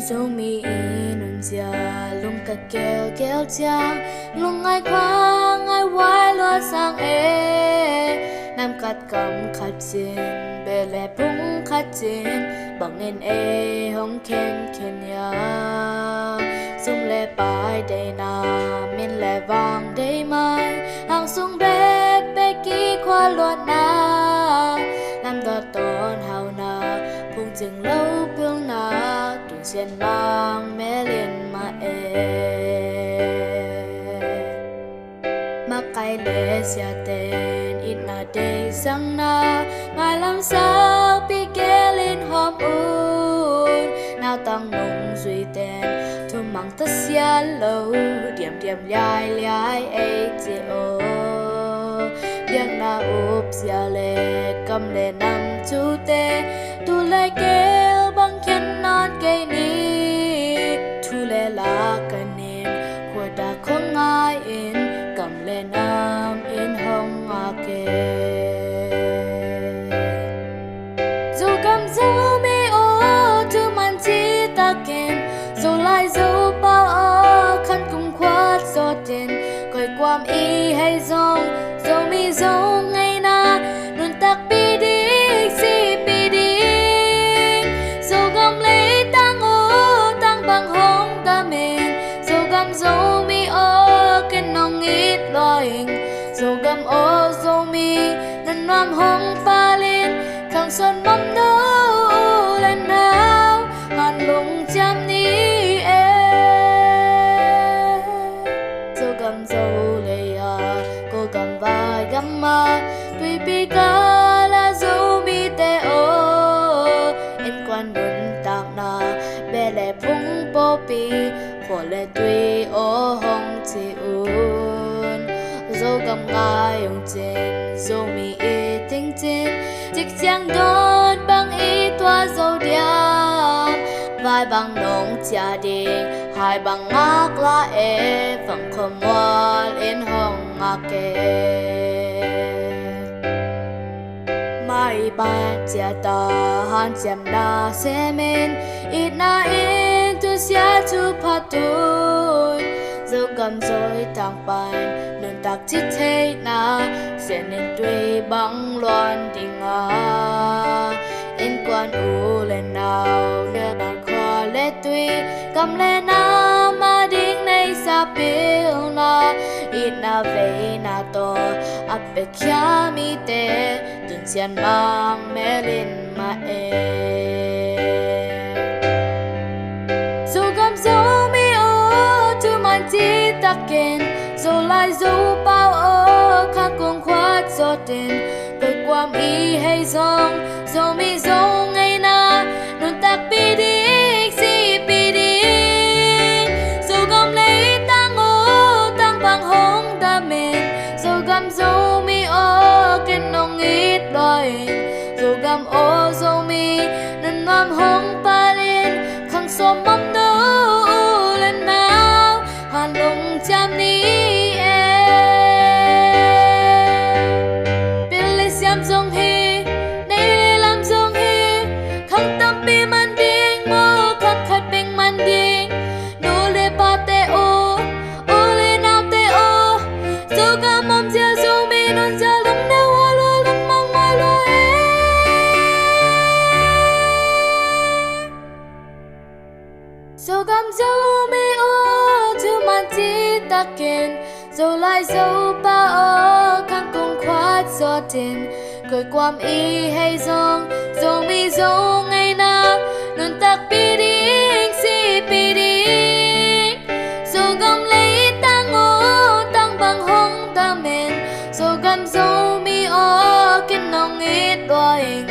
dấu mi nun gia lung cả kéo kéo chang lung ai khoang ai quay lo sang nam cắt cầm khát chín bề lẹ bung khát chín bằng nên hong khen khen ya sung lẹ bài đầy na min lẹ vàng đầy mai hàng sung bé bé kí khoa loạn na làm đợt tôn hào na phung chừng lâu buông na tuần xiên mang mẹ liền mà mà cái lệ xia tên ít na đây sang na ngài làm sao bị kê lên hòm un nào tăng nung duy tên thu mang tất xia lâu điểm điểm lai lai ấy chị ô điếc na úp xia lệ cầm lệ nằm chú tê tu lệ kêu bằng khen non cây ni thu lệ lá cần nên khua đã không ai in cầm lệ nằm in hông ngà kê dù cầm dấu mi ô tu man chi ta kên dù lại dấu bao ô khăn cùng khoát gió tên coi quam y hay dòng dấu mi dấu ngày na luôn tắc bi đi si bi đi dấu gầm lấy tăng ô tăng bằng hông ta mình dấu gầm dấu mi ô cái nòng ít loài dấu gầm ô dấu mi nên nam hông pha lên khang xuân mắm nấu lên nào hàn lung chăm ní dấu gầm dấu lệ cô gầm vai gầm mà tuy bi ca là dấu mi tê ô in quan nun tạc na bè lệ phung bô pi phổ lệ tuy ô hông chi un dấu gầm ngai yung trên dấu mi y tinh trên dịch giang đón bằng y toa dấu điam vai bằng nông cha đình hai bằng ngác la phẳng khom ngoan in hồng ngạc kê mai ba cha ta han chém na xe men ít na in tu xia tu pa tun dấu cầm dối tàng bàn nương tạc chít thế na sẽ nên tuy bằng loan tình in quan u lên nào đưa đàn khoa lệ tuy cầm lên na mà đinh này sa biểu na ít na về na to áp bê kia mi tê tuần xiên mang mẹ lên mà dù gầm dấu mi ô tu man chi ta kên dù lại dù bao ô khang cùng khoát gió tên cười quam y hay dòng dấu mi dấu ngày na luôn tạc bi đi si bi đi dù gầm lấy tăng ô tăng bằng hông ta mình dù gầm dấu mi ô cái nông ít loài dù gầm ô dấu mi nên nam hông pa lên khang xóm mắm nấu lên nào hàn lung chăm ní Billy xiêm dòng hi nay làm dòng hi khang tâm pi man ding mô khang khát bing man ding nô lê pa te ô lê nào te ô dù cả mong chia dù mi non chia lung nêu hoa lô lung mong hoa lô dù gam dấu mi ô tu man chi ta kên dù lại dấu ba ô khang cùng khoát gió tên cười quam y hay dòng dấu mi dấu ngày na luôn tạc bi đi si bi đi dù gam lấy tăng ô tăng bằng hông ta men dù gam dấu mi ô cái nòng ít loài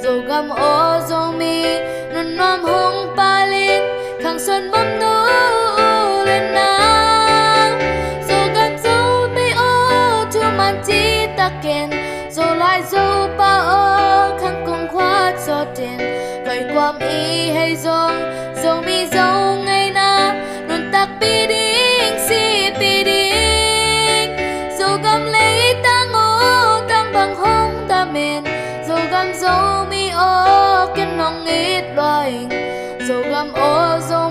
dù gam ô dấu mi luôn nam hông pa lên khang xuân mắm nấu lên nào dù gam dấu mi ô tu man chi ta kên dù lại dấu ba ô khang cùng khoát gió tên cười quam y hay dòng dấu mi dấu ngày na luôn tạc bi đi si bi đi dù gam lấy tăng ô tăng bằng hông ta men dù gam dấu mi ô cái nòng ít loài dù gam ô dấu